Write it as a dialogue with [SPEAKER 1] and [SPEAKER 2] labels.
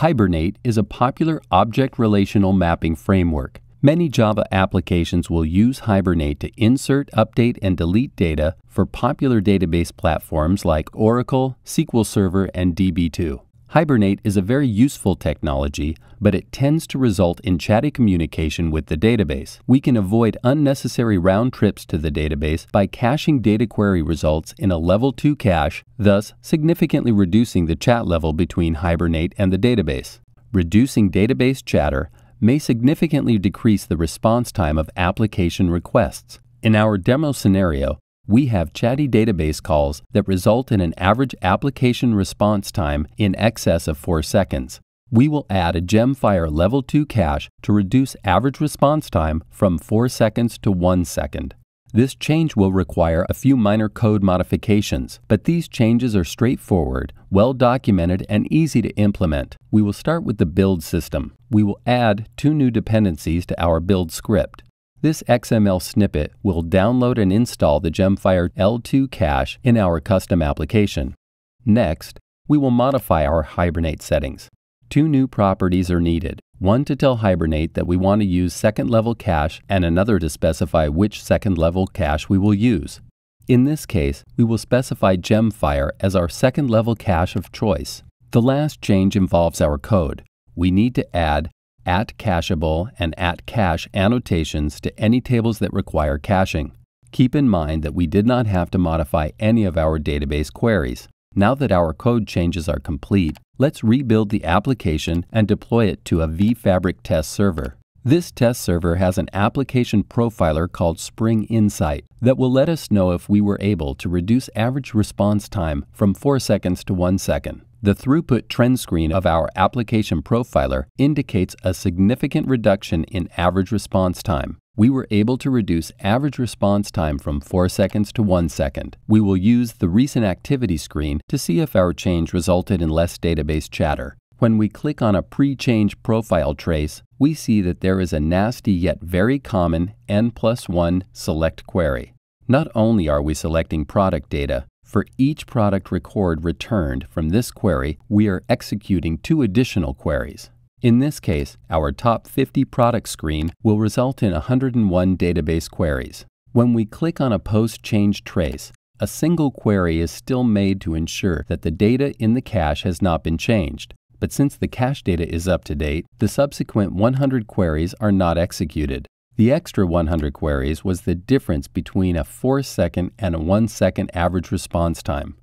[SPEAKER 1] Hibernate is a popular object relational mapping framework. Many Java applications will use Hibernate to insert, update, and delete data for popular database platforms like Oracle, SQL Server, and DB2. Hibernate is a very useful technology, but it tends to result in chatty communication with the database. We can avoid unnecessary round trips to the database by caching data query results in a level 2 cache, thus significantly reducing the chat level between Hibernate and the database. Reducing database chatter may significantly decrease the response time of application requests. In our demo scenario, we have chatty database calls that result in an average application response time in excess of 4 seconds. We will add a GemFire level 2 cache to reduce average response time from 4 seconds to 1 second. This change will require a few minor code modifications, but these changes are straightforward, well documented, and easy to implement. We will start with the build system. We will add 2 new dependencies to our build script. This XML snippet will download and install the GemFire L2 cache in our custom application. Next, we will modify our Hibernate settings. 2 new properties are needed, one to tell Hibernate that we want to use second-level cache and another to specify which second-level cache we will use. In this case, we will specify GemFire as our second-level cache of choice. The last change involves our code. We need to add @cacheable and @cache annotations to any tables that require caching. Keep in mind that we did not have to modify any of our database queries. Now that our code changes are complete, let's rebuild the application and deploy it to a vFabric test server. This test server has an application profiler called Spring Insight that will let us know if we were able to reduce average response time from 4 seconds to 1 second. The throughput trend screen of our application profiler indicates a significant reduction in average response time. We were able to reduce average response time from 4 seconds to 1 second. We will use the recent activity screen to see if our change resulted in less database chatter. When we click on a pre-change profile trace, we see that there is a nasty yet very common N+1 select query. Not only are we selecting product data, for each product record returned from this query, we are executing 2 additional queries. In this case, our top 50 product screen will result in 101 database queries. When we click on a post-change trace, a single query is still made to ensure that the data in the cache has not been changed. But since the cache data is up to date, the subsequent 100 queries are not executed. The extra 100 queries was the difference between a 4-second and a 1-second average response time.